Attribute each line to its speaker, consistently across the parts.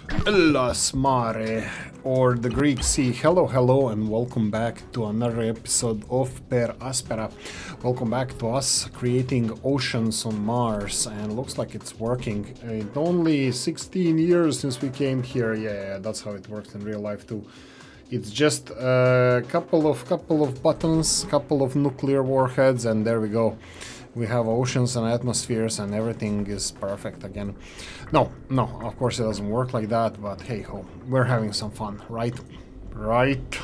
Speaker 1: Hellas Mare, or the Greek Sea. Hello, hello, and welcome back to another episode of Per Aspera. Welcome back to us creating oceans on Mars, and looks like it's working. It's only 16 years since we came here. Yeah, that's how it works in real life too. It's just a couple of buttons, couple of nuclear warheads, and there we go. We have oceans and atmospheres and everything is perfect again. No, of course it doesn't work like that, but hey ho, we're having some fun, right? Right.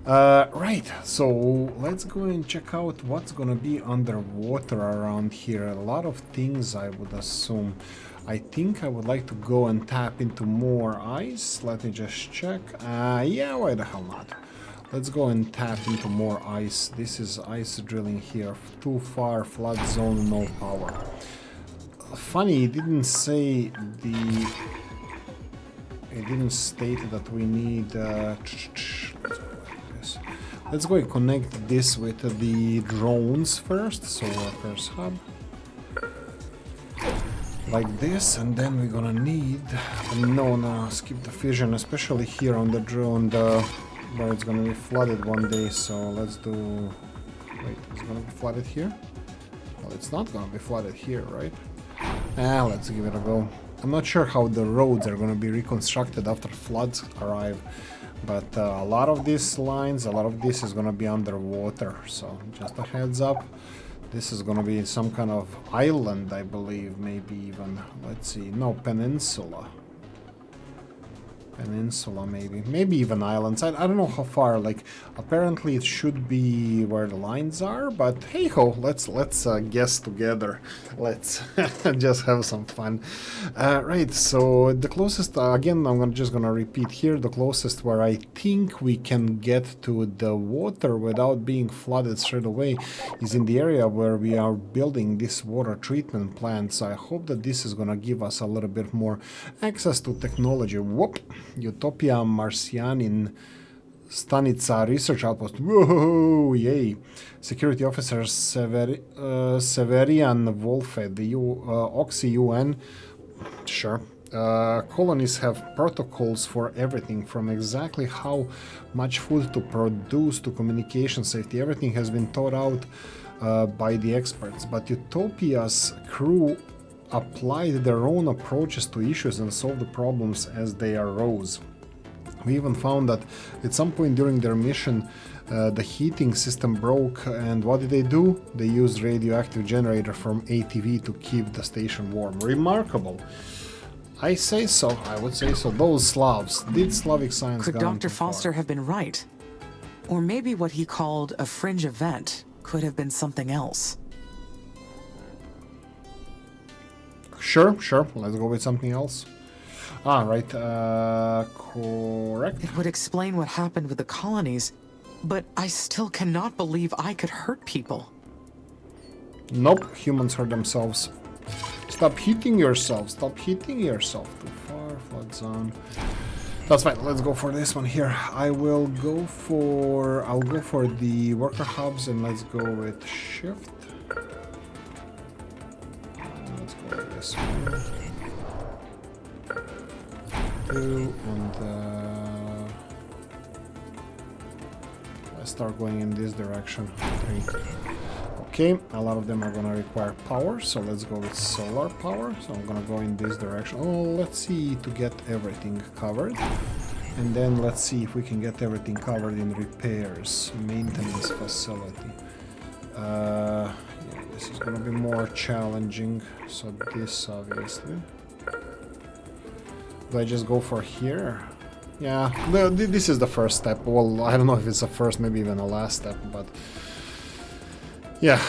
Speaker 1: Right, so let's go and check out what's gonna be underwater around here. A lot of things, I would assume. I think I would like to go and tap into more ice. Let me just check. Yeah, why the hell not? Let's go and tap into more ice. This is ice drilling here. Too far, flood zone, no power. Funny, it didn't say the... It didn't state that we need... Let's go and connect this with the drones first. So workers hub. Like this, and then we're gonna need... No, skip the fission, especially here on the drone. Where it's gonna be flooded one day, so let's do... Wait, it's gonna be flooded here? Well, it's not gonna be flooded here, right? Let's give it a go. I'm not sure how the roads are gonna be reconstructed after floods arrive, but a lot of these lines, a lot of this is gonna be underwater, so just a heads up. This is gonna be some kind of island, I believe, maybe even, let's see, no, peninsula. Peninsula, maybe even islands. I don't know how far. Like, apparently it should be where the lines are, but hey ho, let's guess together. Let's just have some fun. Right, so the closest, again, I'm just gonna repeat here, the closest where I think we can get to the water without being flooded straight away is in the area where we are building this water treatment plant. So I hope that this is gonna give us a little bit more access to technology. Whoop! Utopia Marcianin Stanica Research Outpost. Whoa, yay. Security Officer Severian Wolfe, the Oxy UN. Sure. Colonies have protocols for everything, from exactly how much food to produce to communication safety. Everything has been thought out by the experts, but Utopia's crew applied their own approaches to issues and solved the problems as they arose. We even found that at some point during their mission, the heating system broke, and what did they do? They used radioactive generator from ATV to keep the station warm. Remarkable. I say so, I would say so. Those Slavs. Did Slavic science
Speaker 2: Could
Speaker 1: gone
Speaker 2: Dr.
Speaker 1: too far?
Speaker 2: Foster have been right? Or maybe what he called a fringe event could have been something else.
Speaker 1: Sure. Let's go with something else. Right. Correct.
Speaker 2: It would explain what happened with the colonies, but I still cannot believe I could hurt people.
Speaker 1: Nope. Humans hurt themselves. Stop hitting yourself. Stop hitting yourself. Too far. Flood zone. That's fine. Let's go for this one here. I'll go for the worker hubs, and let's go with shift. Let's go with this one. 2, and let's start going in this direction. 3. Okay, a lot of them are gonna require power, so let's go with solar power. So I'm gonna go in this direction. Oh, let's see to get everything covered. And then let's see if we can get everything covered in repairs, maintenance facility. Yeah, this is gonna be more challenging. So this obviously. Do I just go for here? Yeah, this is the first step. Well, I don't know if it's the first, maybe even the last step, but yeah,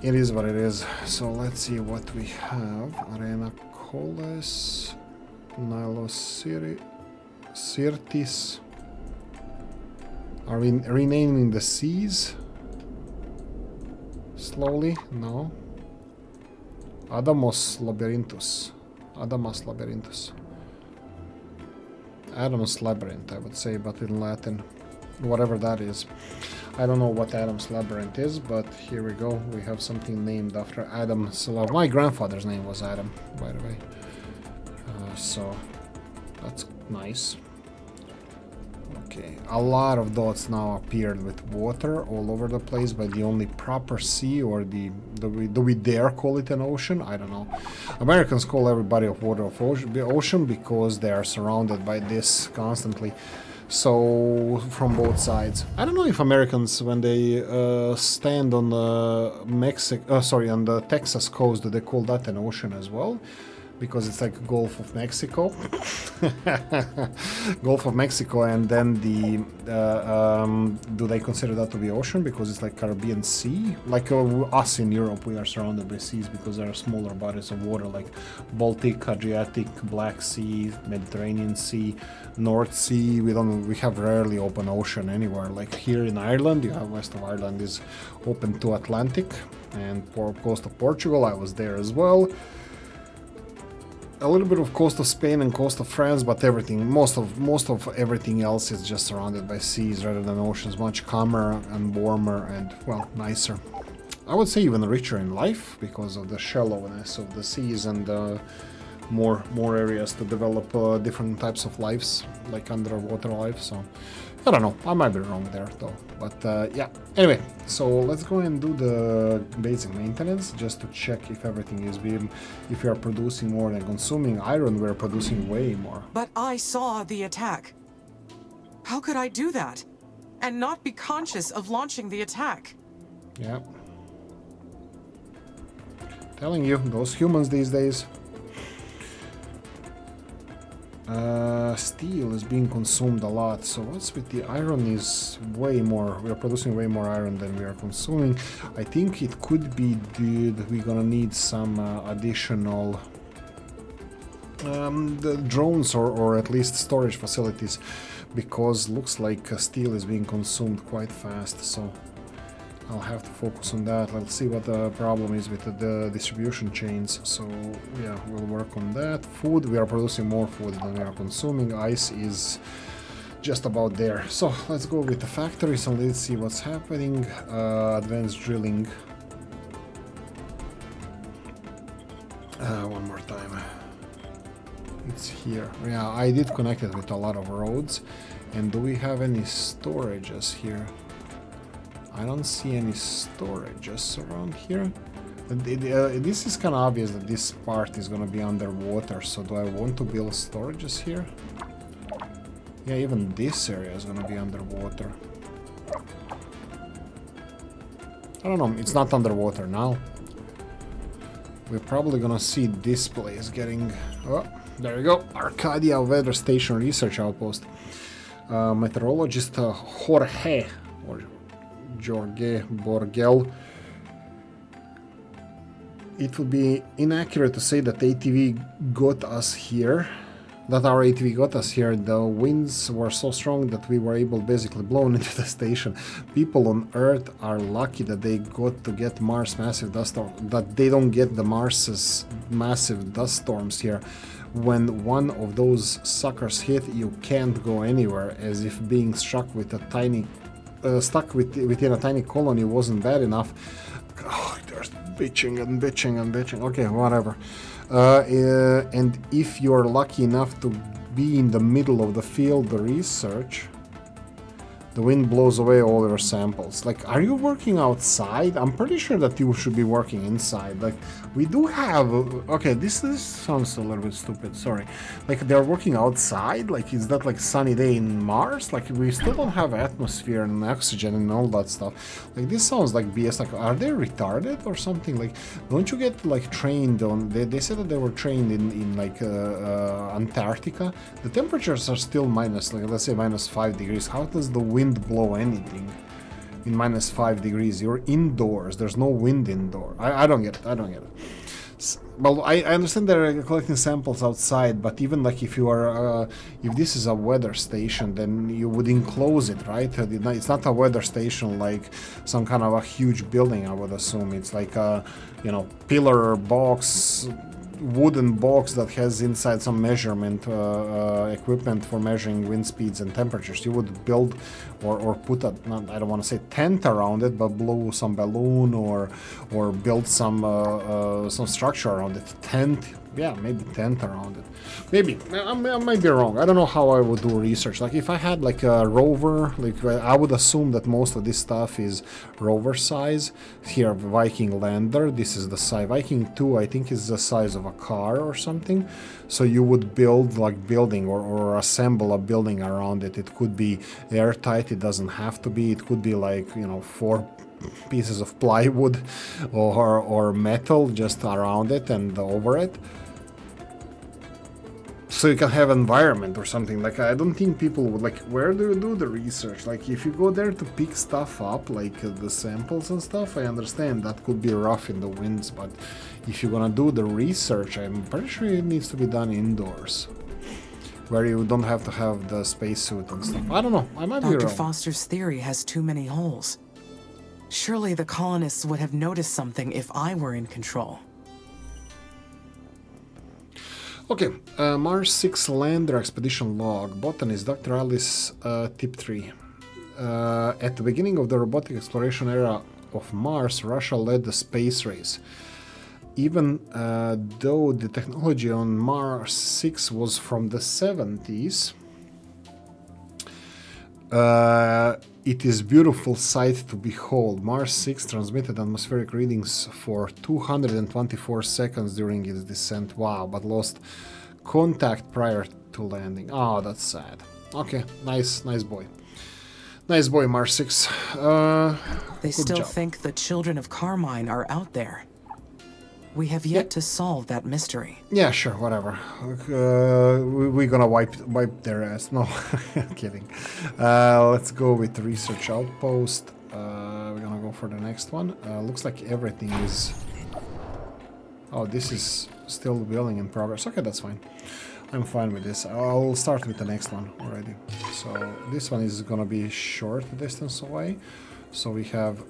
Speaker 1: it is what it is. So let's see what we have. Arena Coles, Nilosirtis. Are we renaming the seas? Slowly? No. Adamos Labyrinthus. Adam's Labyrinth, I would say, but in Latin. Whatever that is. I don't know what Adam's Labyrinth is, but here we go. We have something named after Adam. So my grandfather's name was Adam, by the way. So That's nice. Okay, a lot of dots now appeared with water all over the place, but the only proper sea, or do we dare call it an ocean? I don't know. Americans call every body of water the ocean because they are surrounded by this constantly. So from both sides, I don't know if Americans, when they stand on the on the Texas coast, do they call that an ocean as well? Because it's like Gulf of Mexico, Gulf of Mexico, and then do they consider that to be ocean because it's like Caribbean Sea? Like us in Europe, we are surrounded by seas because there are smaller bodies of water like Baltic, Adriatic, Black Sea, Mediterranean Sea, North Sea. We have rarely open ocean anywhere. Like here in Ireland, you have west of Ireland is open to Atlantic, and coast of Portugal, I was there as well. A little bit of coast of Spain and coast of France, but most of everything else is just surrounded by seas rather than oceans. Much calmer and warmer and, well, nicer. I would say even richer in life because of the shallowness of the seas and more areas to develop different types of lives, like underwater life. So I don't know, I might be wrong there though, but yeah. Anyway, so let's go and do the basic maintenance just to check if everything is being, if we are producing more than consuming iron. We're producing way more.
Speaker 2: But I saw the attack. How could I do that and not be conscious of launching the attack?
Speaker 1: Yeah. Telling you, those humans these days. Steel is being consumed a lot, so what's with the iron is way more. We are producing way more iron than we are consuming. I think it could be that we're gonna need some additional the drones or at least storage facilities, because looks like steel is being consumed quite fast, so I'll have to focus on that. Let's see what the problem is with the distribution chains. So yeah, we'll work on that. Food, we are producing more food than we are consuming. Ice is just about there. So let's go with the factories and let's see what's happening. Advanced drilling. One more time. It's here. Yeah, I did connect it with a lot of roads. And do we have any storages here? I don't see any storages around here. This is kind of obvious that this part is going to be underwater, so do I want to build storages here? Yeah, even this area is going to be underwater. I don't know, it's not underwater now. We're probably going to see this place getting... Oh, there we go, Arcadia Weather Station Research Outpost. Meteorologist Jorge Borgel. It would be inaccurate to say that ATV got us here. That our ATV got us here. The winds were so strong that we were able basically blown into the station. People on Earth are lucky that they got to get Mars massive dust storm. That they don't get the Mars's massive dust storms here. When one of those suckers hit, you can't go anywhere, as if being struck with a tiny stuck within a tiny colony wasn't bad enough. Oh, there's bitching and bitching and bitching. Okay, whatever. And if you're lucky enough to be in the middle of the field, the research, the wind blows away all your samples. Like, are you working outside? I'm pretty sure that you should be working inside. Like, we do have... Okay, this sounds a little bit stupid, sorry. Like, they're working outside? Like, is that like sunny day in Mars? Like, we still don't have atmosphere and oxygen and all that stuff. Like, this sounds like BS. Like, are they retarded or something? Like, don't you get, like, trained on... They said that they were trained in like, Antarctica. The temperatures are still minus, like, let's say minus 5 degrees. How does the wind blow anything in minus 5 degrees? You're indoors, there's no wind indoor. I don't get it. Well, I understand they're collecting samples outside, but even like if you are if this is a weather station, then you would enclose it, right? It's not a weather station like some kind of a huge building, I would assume. It's like a, you know, pillar box, wooden box that has inside some measurement equipment for measuring wind speeds and temperatures. You would build or put a, I don't want to say tent around it, but blow some balloon or build some structure around it. Tent yeah, maybe 10th around it. Maybe. I might be wrong. I don't know how I would do research. Like if I had like a rover, like I would assume that most of this stuff is rover size. Here, Viking Lander, this is the size. Viking 2, I think, is the size of a car or something. So you would build like building or assemble a building around it. It could be airtight. It doesn't have to be. It could be like, you know, 4 pieces of plywood or metal just around it and over it. So you can have environment or something. Like I don't think people would like, where do you do the research? Like if you go there to pick stuff up, like the samples and stuff, I understand that could be rough in the winds, but if you're gonna do the research, I'm pretty sure it needs to be done indoors, where you don't have to have the spacesuit and stuff. I don't know, I might be
Speaker 2: Dr.
Speaker 1: wrong.
Speaker 2: Foster's theory has too many holes. Surely the colonists would have noticed something if I were in control.
Speaker 1: Okay, Mars 6 Lander Expedition Log. Botanist Dr. Alice, Tip 3. At the beginning of the robotic exploration era of Mars, Russia led the space race. Even though the technology on Mars 6 was from the 70s, it is beautiful sight to behold. Mars 6 transmitted atmospheric readings for 224 seconds during its descent. Wow, but lost contact prior to landing. Oh, that's sad. Okay, nice boy. Nice boy, Mars 6.
Speaker 2: They still think the children of Carmine are out there. We have yet to solve that mystery.
Speaker 1: Yeah, sure, whatever. We're gonna wipe their ass. No, kidding. Let's go with research outpost. We're gonna go for the next one. Looks like everything is... Oh, this is still building in progress. Okay, that's fine. I'm fine with this. I'll start with the next one already. So this one is gonna be short distance away. So we have,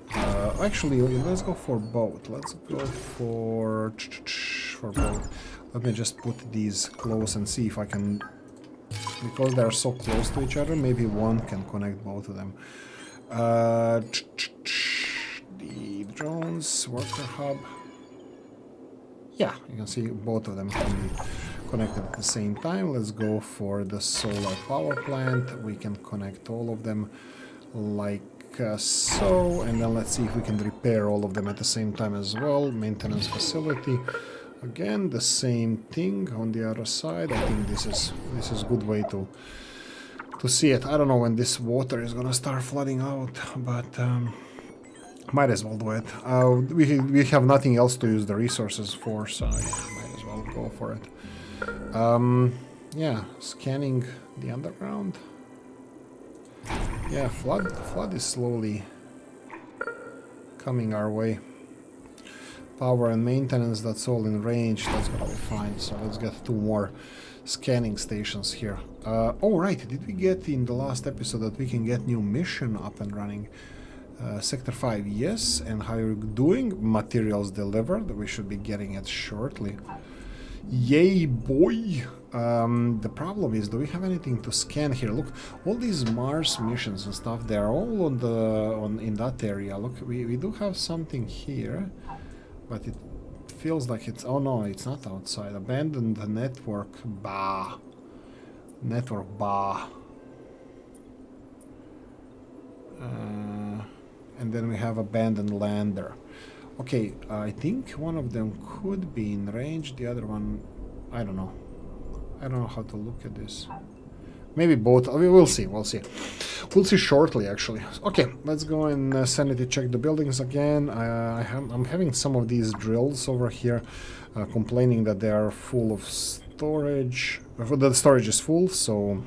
Speaker 1: actually, let's go for both. Let's go for both. Let me just put these close and see if I can, because they're so close to each other, maybe one can connect both of them. The drones, worker hub. Yeah, you can see both of them can be connected at the same time. Let's go for the solar power plant. We can connect all of them like so, and then let's see if we can repair all of them at the same time as well. Maintenance facility, again the same thing on the other side. I think this is good way to see it. I don't know when this water is gonna start flooding out, but might as well do it. We have nothing else to use the resources for, so I might as well go for it. Yeah, scanning the underground. Yeah, flood is slowly coming our way. Power and maintenance, that's all in range. That's gonna be fine. So let's get 2 more scanning stations here. Oh right, did we get in the last episode that we can get new mission up and running? Sector 5, yes. And how you're doing? Materials delivered. We should be getting it shortly. Yay, boy! The problem is, do we have anything to scan here? Look, all these Mars missions and stuff, they're all in that area. Look, we do have something here, but it feels like it's... Oh no, it's not outside. Abandoned network, bah. Network, bah. And then we have abandoned lander. Okay, I think one of them could be in range, the other one, I don't know. I don't know how to look at this. Maybe both. We'll see. We'll see. We'll see shortly, actually. Okay, let's go and sanity check the buildings again. I'm having some of these drills over here complaining that they are full of storage. The storage is full, so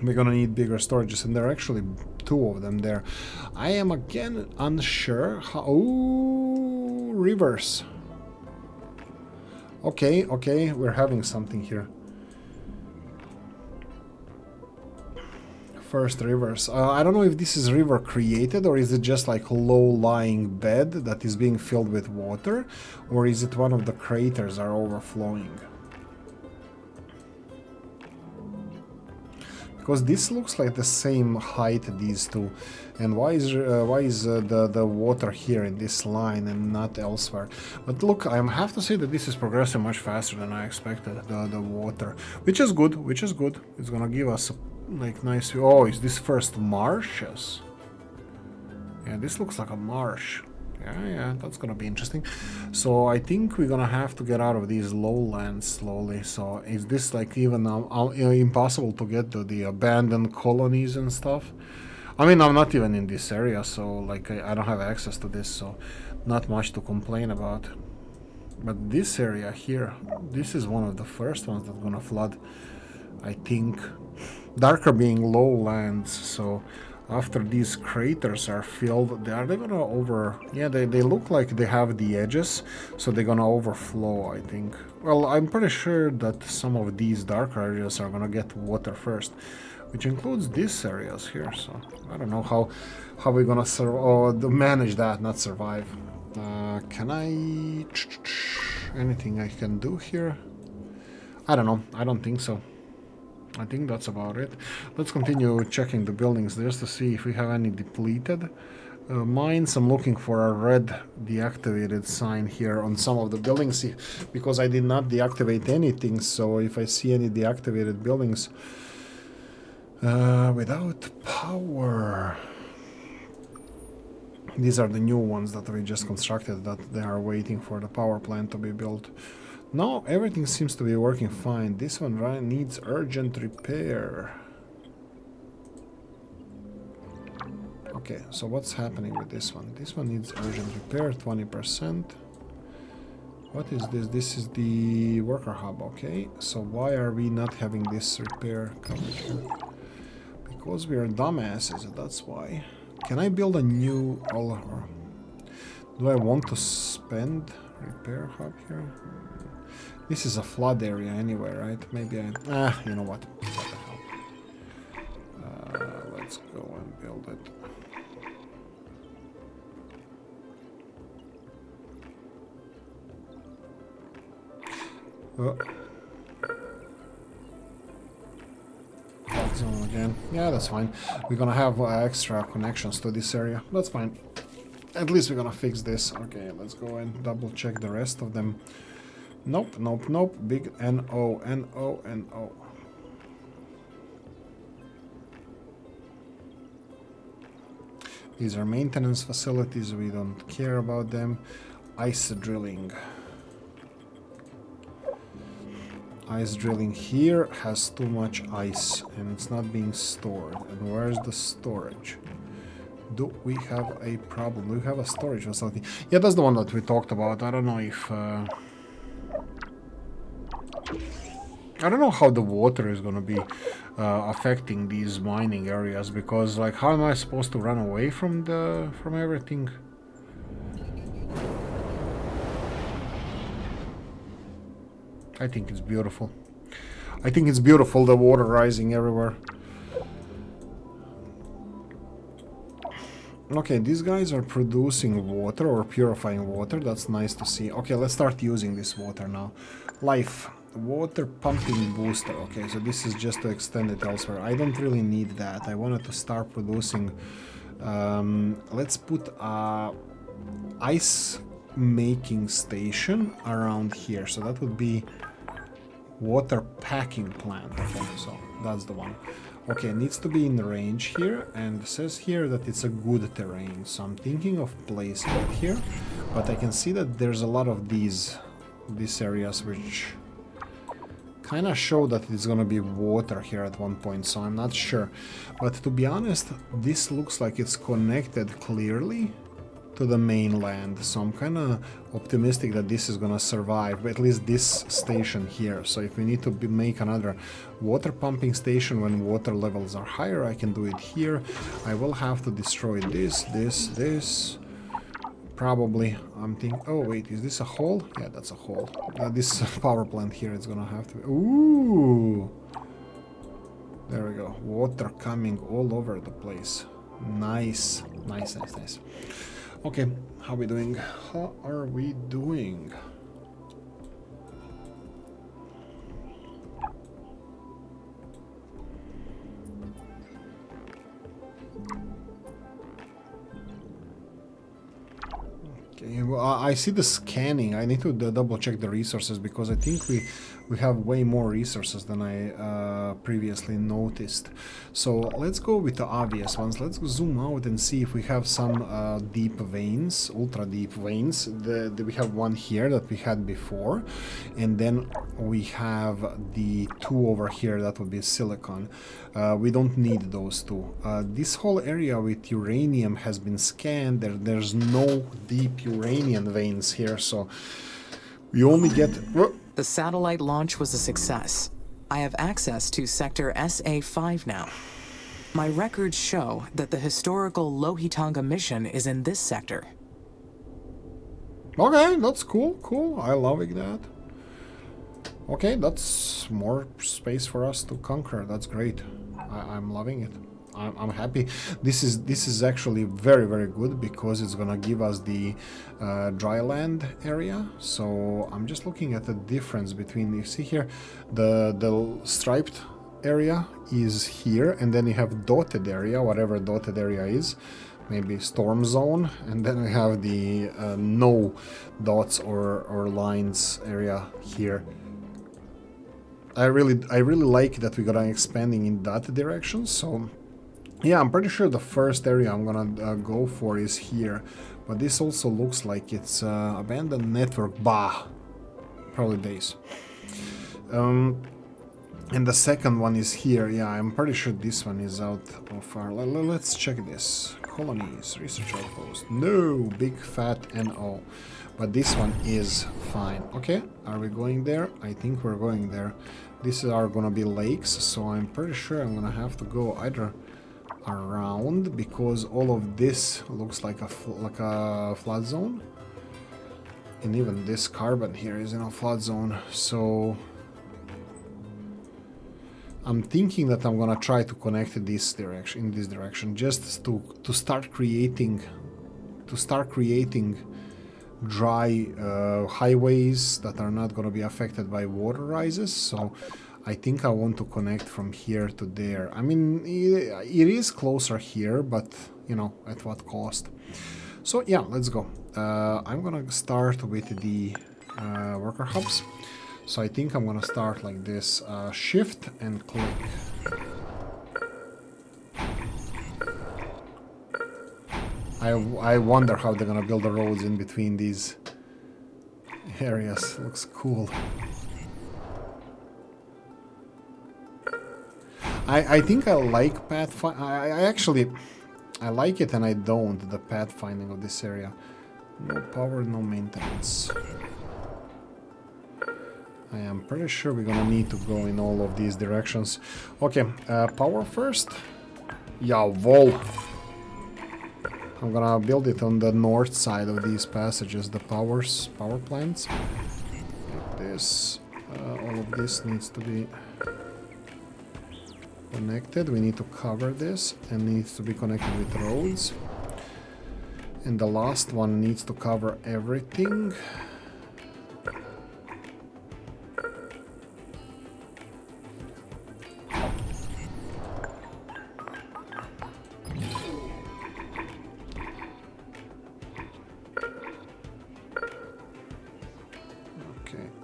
Speaker 1: we're gonna need bigger storages, and there are actually 2 of them there. I am again unsure how... Ooh, reverse. Okay, okay, we're having something here. First rivers. I don't know if this is river created, or is it just like low-lying bed that is being filled with water, or is it one of the craters are overflowing? Because this looks like the same height, these two. And why is the water here in this line and not elsewhere? But look, I have to say that this is progressing much faster than I expected, the water. Which is good, which is good. It's gonna give us a, like, nice... Oh, is this first marshes? Yeah, this looks like a marsh. Yeah, that's gonna be interesting. So I think we're gonna have to get out of these lowlands slowly. So is this like even impossible to get to the abandoned colonies and stuff? I mean, I'm not even in this area, so like I don't have access to this, so not much to complain about. But this area here, this is one of the first ones that's gonna flood, I think. Darker being lowlands, so after these craters are filled, are they gonna over... Yeah, they look like they have the edges, so they're gonna overflow, I think. Well, I'm pretty sure that some of these darker areas are gonna get water first, which includes these areas here, so I don't know how we're gonna manage that, not survive. Can I... Anything I can do here? I don't know, I don't think so. I think that's about it. Let's continue checking the buildings just to see if we have any depleted mines. I'm looking for a red deactivated sign here on some of the buildings because I did not deactivate anything. So if I see any deactivated buildings without power, these are the new ones that we just constructed that they are waiting for the power plant to be built. No, everything seems to be working fine. This one needs urgent repair. Okay, so what's happening with this one? This one needs urgent repair, 20%. What is this? This is the worker hub, okay. So why are we not having this repair coverage here? Because we are dumbasses, that's why. Can I build a new... do I want to spend repair hub here? This is a flood area anyway, right? Maybe you know what? What the hell? Let's go and build it. Zone again. Yeah, that's fine. We're gonna have extra connections to this area. That's fine. At least we're gonna fix this. Okay, let's go and double check the rest of them. Nope, nope, nope. Big NO, NO, NO. These are maintenance facilities. We don't care about them. Ice drilling. Ice drilling here has too much ice and it's not being stored. And where's the storage? Do we have a problem? Do we have a storage facility? Yeah, that's the one that we talked about. I don't know if... I don't know how the water is going to be affecting these mining areas, because like how am I supposed to run away from everything? I think it's beautiful. I think it's beautiful, the water rising everywhere. Okay, these guys are producing water or purifying water. That's nice to see. Okay, let's start using this water now. Life. Water pumping booster. Okay, so this is just to extend it elsewhere. I don't really need that. I wanted to start producing... let's put a ice making station around here. So that would be water packing plant. Okay, so that's the one. Okay, it needs to be in range here, and it says here that it's a good terrain. So I'm thinking of placing it here, but I can see that there's a lot of these areas which kind of show that it's gonna be water here at one point, so I'm not sure. But to be honest, this looks like it's connected clearly to the mainland, so I'm kind of optimistic that this is gonna survive, at least this station here. So if we need to make another water pumping station when water levels are higher, I can do it here. I will have to destroy this. Probably, I'm thinking... Oh, wait, is this a hole? Yeah, that's a hole. This power plant here is gonna have to... Ooh! There we go. Water coming all over the place. Nice. Nice, nice, nice. Okay, how are we doing? How are we doing? Okay, well, I see the scanning. I need to double check the resources because I think we have way more resources than I previously noticed. So let's go with the obvious ones. Let's zoom out and see if we have some deep veins, ultra deep veins. We have one here that we had before, and then we have the two over here that would be silicon. We don't need those two. This whole area with uranium has been scanned. There's no deep uranium veins here, so we only get...
Speaker 2: The satellite launch was a success. I have access to Sector SA-5 now. My records show that the historical Lohitanga mission is in this sector.
Speaker 1: Okay, that's cool, cool. I loving that. Okay, that's more space for us to conquer. That's great. I'm loving it. I'm happy. This is actually very, very good because it's gonna give us the dry land area. So I'm just looking at the difference between, you see here, the striped area is here, and then you have dotted area, whatever dotted area is, maybe storm zone, and then we have the no dots or lines area here. I really like that we got expanding in that direction. So yeah, I'm pretty sure the first area I'm gonna go for is here, but this also looks like it's abandoned network. Bah, probably base. And the second one is here. Yeah, I'm pretty sure this one is out of our... Let's check this. Colonies, research outpost. No, big fat NO. But this one is fine. Okay, are we going there? I think we're going there. These are gonna be lakes, so I'm pretty sure I'm gonna have to go either around, because all of this looks like a flood zone. And even this carbon here is in a flood zone, so... I'm thinking that I'm gonna try to connect this direction, just to start creating dry highways that are not gonna be affected by water rises. So I think I want to connect from here to there. I mean, it is closer here, but you know, at what cost? So yeah, let's go. I'm gonna start with the worker hubs. So I think I'm gonna start like this, shift and click. I wonder how they're gonna build the roads in between these areas. Looks cool. I think I like pathfinding. I like it and I don't, the pathfinding of this area. No power, no maintenance. I am pretty sure we're gonna need to go in all of these directions. Okay, power first. Jawohl. I'm gonna build it on the north side of these passages, the power plants. Like this. All of this needs to be connected. We need to cover this and needs to be connected with roads. And the last one needs to cover everything.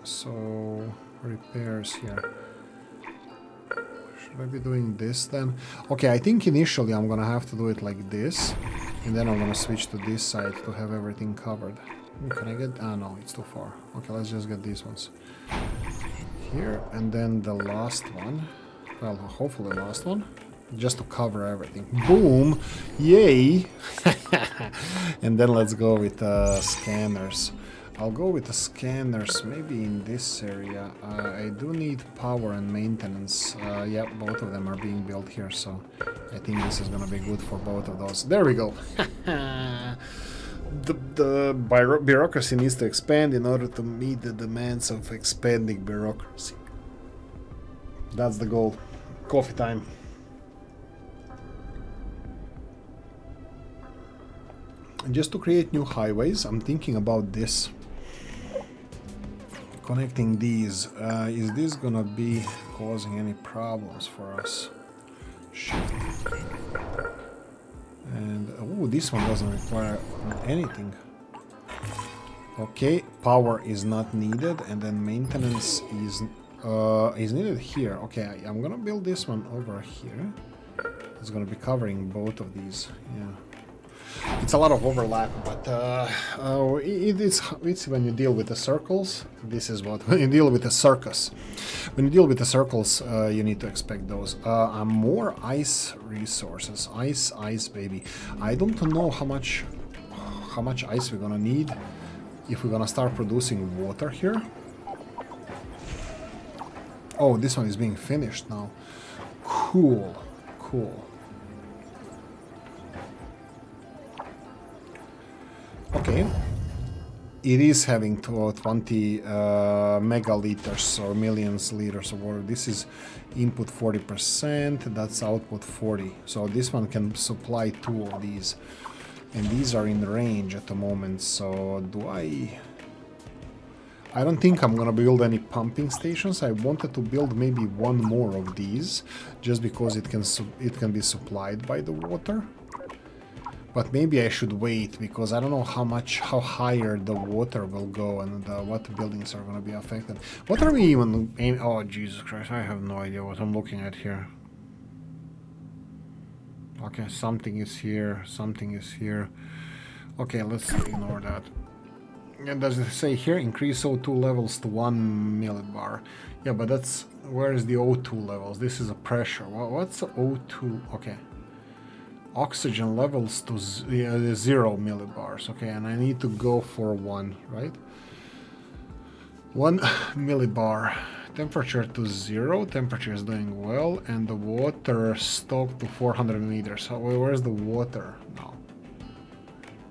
Speaker 1: So, repairs here. Should I be doing this then? Okay, I think initially I'm gonna have to do it like this, and then I'm gonna switch to this side to have everything covered. Can I get... ah, no, it's too far. Okay, let's just get these ones. Here, and then the last one. Well, hopefully the last one. Just to cover everything. Boom! Yay! And then let's go with scanners. I'll go with the scanners, maybe in this area. I do need power and maintenance. Yeah, both of them are being built here, so I think this is gonna be good for both of those. There we go! The bureaucracy needs to expand in order to meet the demands of expanding bureaucracy. That's the goal. Coffee time. And just to create new highways, I'm thinking about this. Connecting these, is this gonna be causing any problems for us? Shift. And oh, this one doesn't require anything. Okay, power is not needed, and then maintenance is needed here. Okay, I'm gonna build this one over here. It's gonna be covering both of these. Yeah, it's a lot of overlap, but it's when you deal with the circles. This is what when you deal with the circus. When you deal with the circles, you need to expect those. More ice resources. Ice, baby. I don't know how much ice we're gonna need if we're gonna start producing water here. Oh, this one is being finished now. Cool. Okay. It is having 20 megaliters or millions liters of water. This is input 40%, that's output 40. So this one can supply 2 of these. And these are in range at the moment, so I don't think I'm gonna build any pumping stations. I wanted to build maybe one more of these, just because it can be supplied by the water. But maybe I should wait, because I don't know how higher the water will go and what buildings are gonna be affected. What are we even aiming? Oh, Jesus Christ, I have no idea what I'm looking at here. Okay, something is here, something is here. Okay, let's ignore that. And does it say here, increase O2 levels to 1 millibar? Yeah, but that's, where is the O2 levels? This is a pressure. What's the O2? Okay. Oxygen levels to 0 millibars. Okay, and I need to go for 1, right? 1 millibar. Temperature to 0, temperature is doing well, and the water stock to 400 meters. So where's the water now?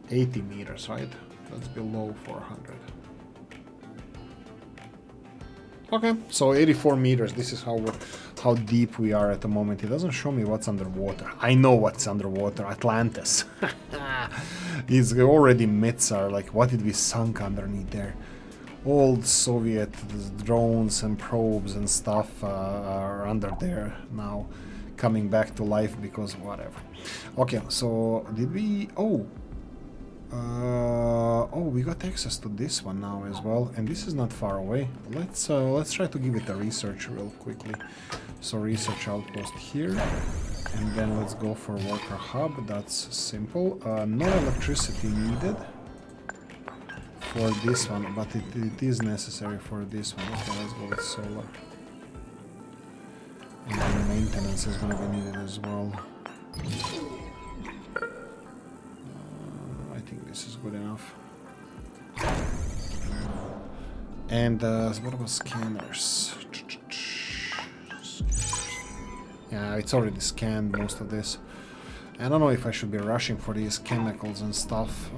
Speaker 1: 80 meters, right? That's below 400. Okay, so 84 meters. This is how deep we are at the moment. It doesn't show me what's underwater. I know what's underwater. Atlantis. It's already myths are like, what did we sunk underneath there? Old Soviet drones and probes and stuff are under there now, coming back to life because whatever. Okay, so did we? Oh, we got access to this one now as well, and this is not far away. Let's try to give it a research real quickly. So research outpost here, and then let's go for worker hub. That's simple. No electricity needed for this one, but it is necessary for this one. Okay, let's go with solar. And then maintenance is going to be needed as well. I think this is good enough. And what about scanners? Yeah, it's already scanned most of this. I don't know if I should be rushing for these chemicals and stuff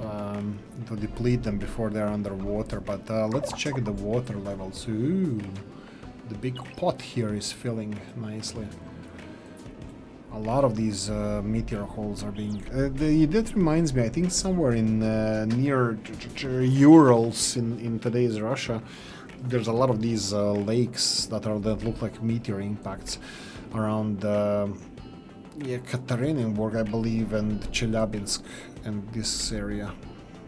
Speaker 1: to deplete them before they're underwater, but let's check the water levels. Ooh, the big pot here is filling nicely. A lot of these meteor holes are being... that reminds me, I think somewhere in near Urals in today's Russia, there's a lot of these lakes that look like meteor impacts around... yeah, Ekaterinburg, I believe, and Chelyabinsk, and this area.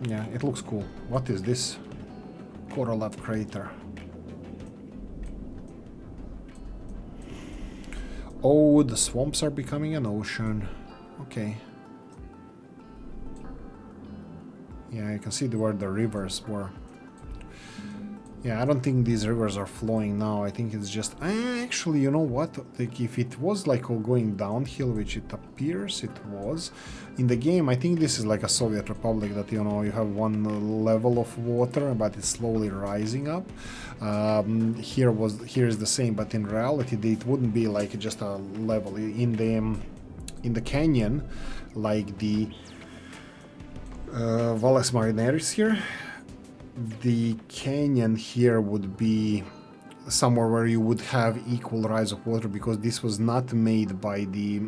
Speaker 1: Yeah, it looks cool. What is this? Korolev crater. Oh, the swamps are becoming an ocean. Okay. Yeah, you can see where the rivers were. Yeah, I don't think these rivers are flowing now. I think it's just... actually, you know what? Like, if it was like going downhill, which it appears it was, in the game, I think this is like a Soviet Republic that, you know, you have one level of water, but it's slowly rising up. Here is the same, but in reality, it wouldn't be like just a level. In the canyon, like the Valles Marineris here, the canyon here would be somewhere where you would have equal rise of water, because this was not made by the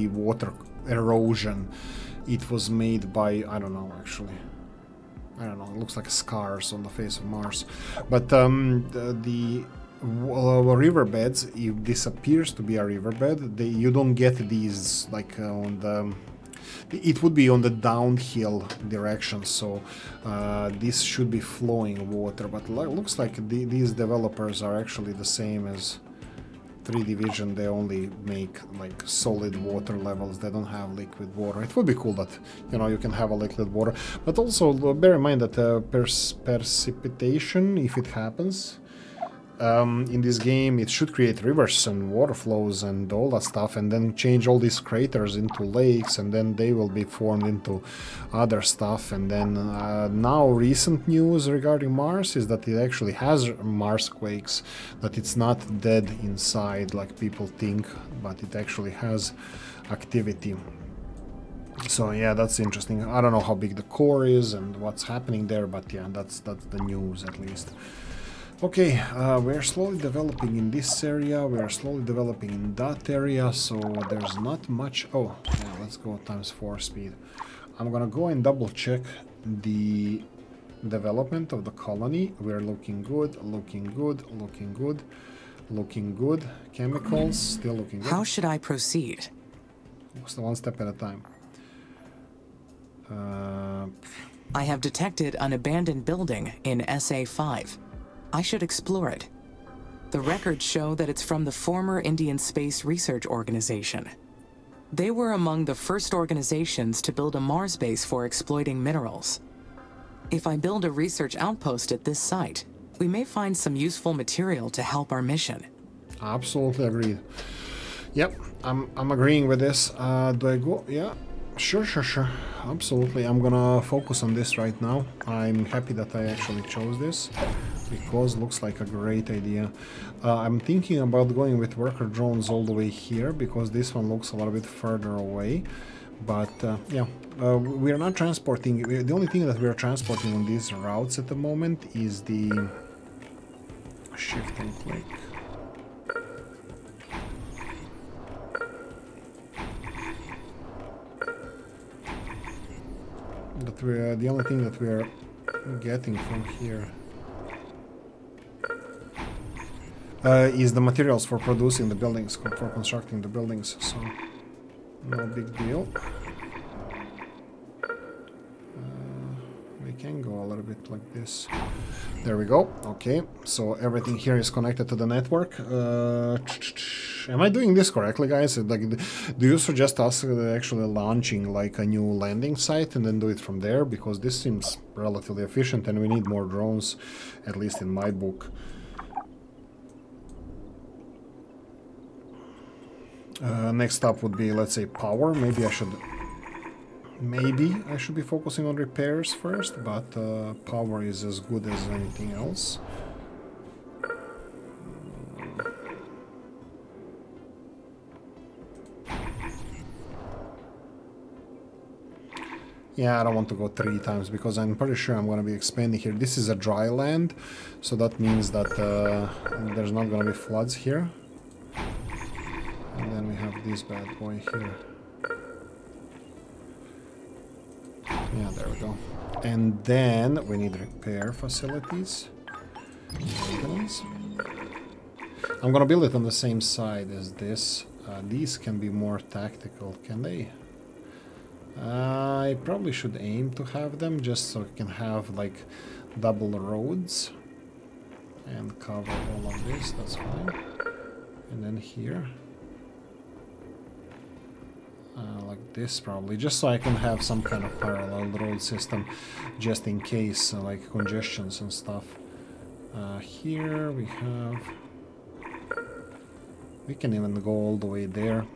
Speaker 1: water erosion. It was made by, I don't know, actually. I don't know, it looks like scars on the face of Mars. But the riverbeds, if this appears to be a riverbed, you don't get these like on the it would be on the downhill direction, so this should be flowing water, but looks like these developers are actually the same as 3D Vision. They only make like solid water levels, they don't have liquid water. It would be cool that, you know, you can have a liquid water, but also bear in mind that precipitation, if it happens in this game, it should create rivers and water flows and all that stuff, and then change all these craters into lakes, and then they will be formed into other stuff. And then now recent news regarding Mars is that it actually has Mars quakes, that it's not dead inside like people think, but it actually has activity. So yeah, that's interesting. I don't know how big the core is and what's happening there, but yeah, that's the news at least. Okay, we're slowly developing in this area, we are slowly developing in that area, so there's not much. Oh, yeah, let's go ×4 speed. I'm gonna go and double check the development of the colony. We're looking good, looking good, looking good, looking good. Chemicals, still looking good.
Speaker 2: How should I proceed?
Speaker 1: So one step at a time.
Speaker 2: I have detected an abandoned building in SA5. I should explore it. The records show that it's from the former Indian Space Research Organization. They were among the first organizations to build a Mars base for exploiting minerals. If I build a research outpost at this site, we may find some useful material to help our mission.
Speaker 1: Absolutely agreed. Yep, I'm agreeing with this. Do I go? Yeah, sure. Absolutely. I'm gonna focus on this right now. I'm happy that I actually chose this, because looks like a great idea. I'm thinking about going with worker drones all the way here, because this one looks a little bit further away. But yeah, we are not transporting. The only thing that we are transporting on these routes at the moment is the shift and click. The only thing that we are getting from here is the materials for producing the buildings, for constructing the buildings, so no big deal. We can go a little bit like this. There we go. Okay, so everything here is connected to the network. Am I doing this correctly, guys? Like, do you suggest us actually launching like a new landing site and then do it from there? Because this seems relatively efficient and we need more drones, at least in my book. Next up would be, let's say, power. Maybe I should be focusing on repairs first, but power is as good as anything else. Yeah, I don't want to go 3 times because I'm pretty sure I'm going to be expanding here. This is a dry land, so that means that there's not going to be floods here. And then we have this bad boy here. Yeah, there we go. And then we need repair facilities. Maintenance. I'm gonna build it on the same side as this. These can be more tactical, can they? I probably should aim to have them just so I can have like double roads and cover all of this. That's fine. And then here. Like this probably, just so I can have some kind of parallel road system just in case like congestions and stuff. Here we have, we can even go all the way there.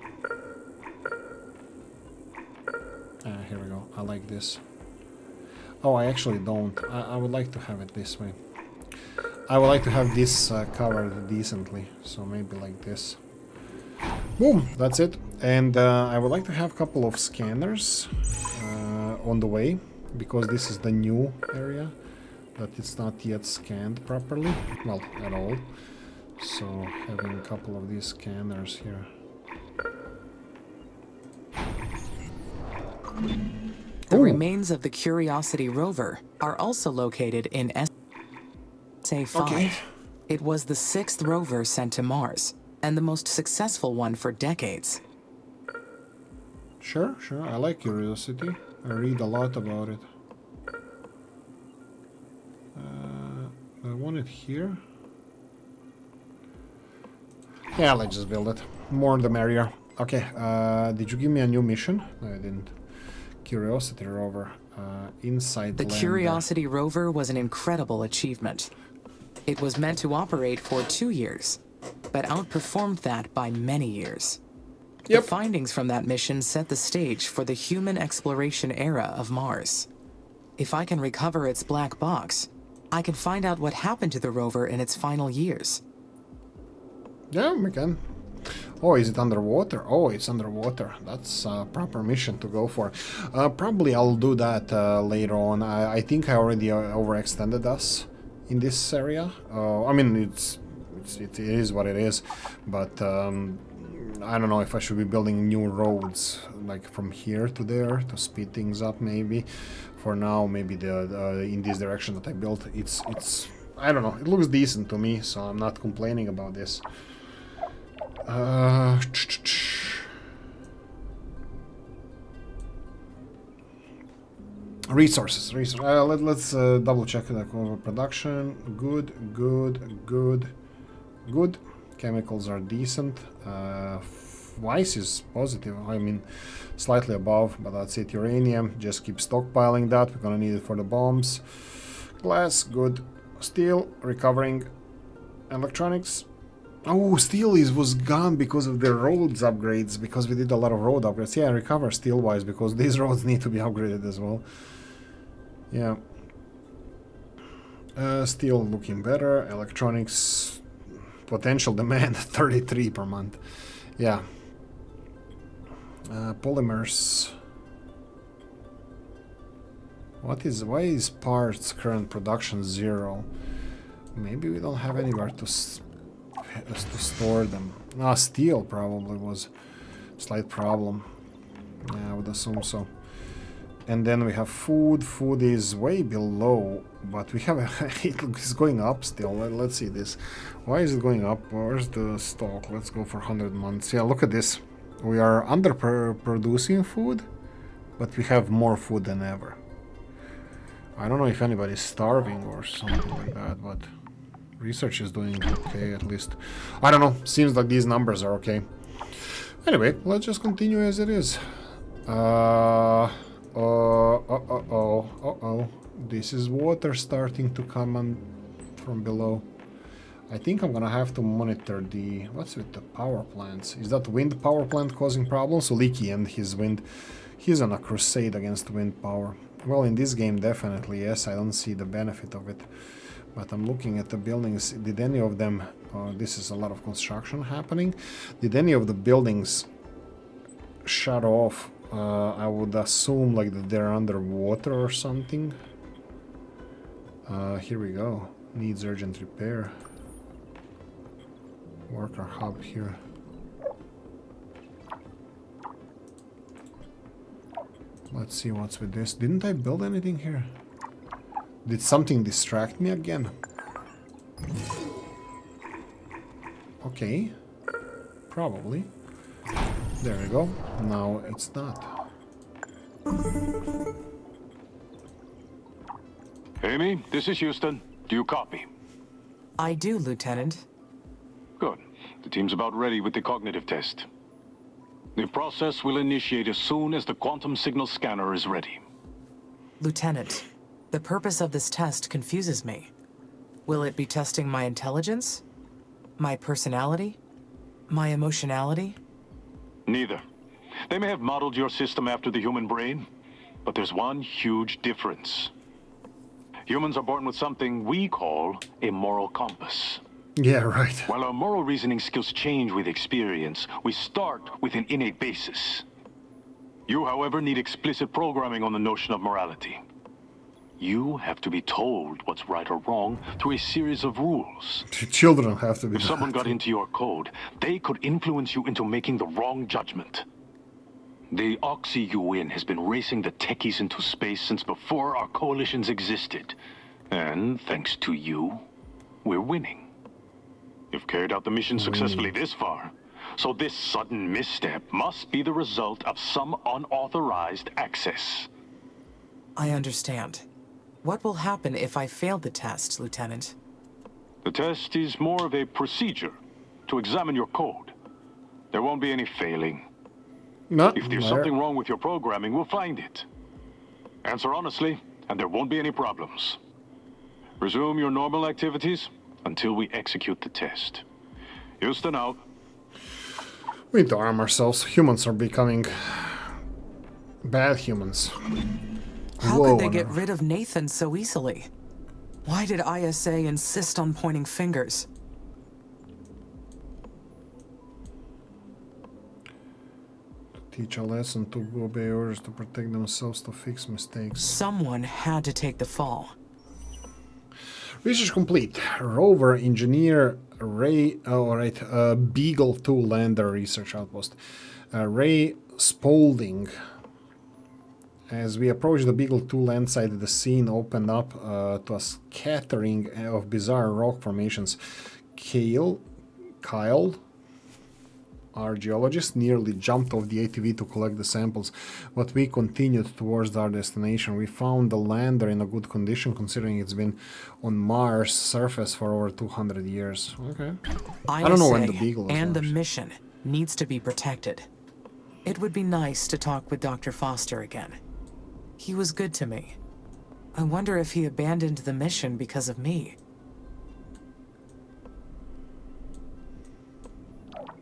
Speaker 1: Here we go. I like this. Oh, I actually don't. I would like to have it this way. I would like to have this covered decently, so maybe like this. Boom, that's it. And I would like to have a couple of scanners on the way, because this is the new area that it's not yet scanned properly, well, at all. So having a couple of these scanners here.
Speaker 2: The remains of the Curiosity rover are also located in SA5.
Speaker 1: Okay.
Speaker 2: It was the 6th rover sent to Mars, and the most successful one for decades.
Speaker 1: Sure, sure. I like curiosity. I read a lot about it. I want it here. Yeah, let's just build it. More the merrier. Okay, did you give me a new mission? No, I didn't. Curiosity rover. Inside
Speaker 2: The
Speaker 1: lander.
Speaker 2: Curiosity rover was an incredible achievement. It was meant to operate for 2 years, but outperformed that by many years.
Speaker 1: Yep.
Speaker 2: The findings from that mission set the stage for the human exploration era of Mars. If I can recover its black box, I can find out what happened to the rover in its final years.
Speaker 1: Yeah, we can. Oh, is it underwater? Oh, it's underwater. That's a proper mission to go for. Probably I'll do that later on. I think I already overextended us in this area. I mean, it is what it is, but I don't know if I should be building new roads, like from here to there, to speed things up. Maybe for now, maybe the in this direction that I built, it's I don't know. It looks decent to me, so I'm not complaining about this. Resources. Let's double check the production. Good. Chemicals are decent. Vice is positive. I mean, slightly above, but that's it. Uranium. Just keep stockpiling that. We're gonna need it for the bombs. Glass. Good. Steel. Recovering. Electronics. Oh, steel was gone because of the roads upgrades, because we did a lot of road upgrades. Yeah, recover steel-wise, because these roads need to be upgraded as well. Yeah. Steel looking better. Electronics, potential demand 33 per month. Yeah. Polymers. Why is parts current production 0? Maybe we don't have anywhere to store them. Steel probably was a slight problem. Yeah, I would assume so. And then we have food. Food is way below, but we have it's going up still. Let's see this. Why is it going up? Where's the stock? Let's go for 100 months. Yeah, look at this. We are producing food, but we have more food than ever. I don't know if anybody's starving or something like that, but research is doing okay, at least. I don't know. Seems like these numbers are okay. Anyway, let's just continue as it is. This is water starting to come on from below. I think I'm gonna have to monitor the... What's with the power plants? Is that wind power plant causing problems? Oolykee and his wind. He's on a crusade against wind power. Well, in this game, definitely, yes. I don't see the benefit of it. But I'm looking at the buildings. Did any of them... this is a lot of construction happening. Did any of the buildings shut off? I would assume like that they're underwater or something. Here we go. Needs urgent repair. Worker hub here. Let's see what's with this. Didn't I build anything here? Did something distract me again? Okay. Probably. There we go. Now it's not.
Speaker 3: Amy, this is Houston. Do you copy?
Speaker 2: I do, Lieutenant.
Speaker 3: Good. The team's about ready with the cognitive test. The process will initiate as soon as the quantum signal scanner is ready.
Speaker 2: Lieutenant, the purpose of this test confuses me. Will it be testing my intelligence? My personality? My emotionality?
Speaker 3: Neither. They may have modeled your system after the human brain, but there's one huge difference. Humans are born with something we call a moral compass.
Speaker 1: Yeah, right.
Speaker 3: While our moral reasoning skills change with experience, we start with an innate basis. You, however, need explicit programming on the notion of morality. You have to be told what's right or wrong through a series of rules.
Speaker 1: Children have to be.
Speaker 3: If someone got into your code, they could influence you into making the wrong judgment. The Oxy-UN has been racing the techies into space since before our coalitions existed. And thanks to you, we're winning. You've carried out the mission successfully this far, So this sudden misstep must be the result of some unauthorized access.
Speaker 2: I understand. What will happen if I fail the test, Lieutenant?
Speaker 3: The test is more of a procedure to examine your code. There won't be any failing.
Speaker 1: No,
Speaker 3: If there's something wrong with your programming, we'll find it. Answer honestly, and there won't be any problems. Resume your normal activities until we execute the test. Houston out.
Speaker 1: we need to arm ourselves. Humans are becoming bad humans.
Speaker 2: How
Speaker 1: Whoa,
Speaker 2: could they get
Speaker 1: no.
Speaker 2: rid of Nathan so easily? Why did ISA insist on pointing fingers?
Speaker 1: Teach a lesson, to obey orders, to protect themselves, to fix mistakes.
Speaker 2: Someone had to take the fall.
Speaker 1: Research complete. Rover engineer Ray. Oh, right. Beagle 2 lander research outpost. Ray Spaulding. As we approach the Beagle 2 land site, the scene opened up to a scattering of bizarre rock formations. Kyle, our geologist, nearly jumped off the ATV to collect the samples, but we continued towards our destination. We found the lander in a good condition, considering it's been on Mars' surface for over 200 years. Okay. I don't know when the Beagle was
Speaker 2: and the
Speaker 1: launched.
Speaker 2: mission needs to be protected. It would be nice to talk with Dr. Foster again. He was good to me. I wonder if he abandoned the mission because of me.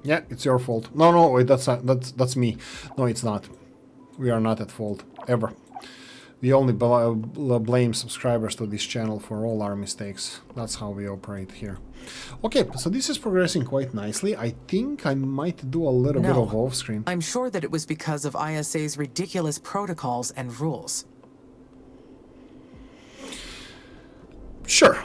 Speaker 1: Yeah, it's your fault. No, wait, that's me. No, it's not. We are not at fault ever. We only blame subscribers to this channel for all our mistakes. That's how we operate here. Okay, so this is progressing quite nicely. I think I might do a little bit of off-screen.
Speaker 2: I'm sure that it was because of ISA's ridiculous protocols and rules.
Speaker 1: Sure.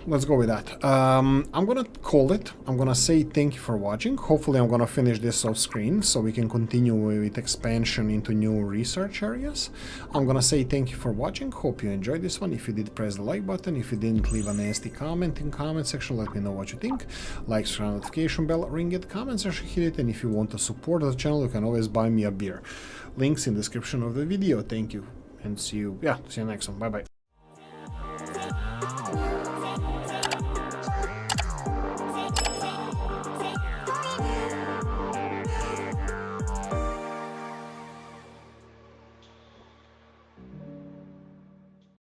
Speaker 1: Let's go with that. I'm gonna call it. I'm gonna say thank you for watching. Hopefully I'm gonna finish this off screen so we can continue with expansion into new research areas. I'm gonna say thank you for watching. Hope you enjoyed this one. If you did, press the like button. If you didn't, leave a nasty comment in comment section. Let me know what you think. Like, subscribe, notification bell, ring it, comment section, hit it. And if you want to support the channel, you can always buy me a beer. Links in the description of the video. Thank you and see you next one. Bye bye.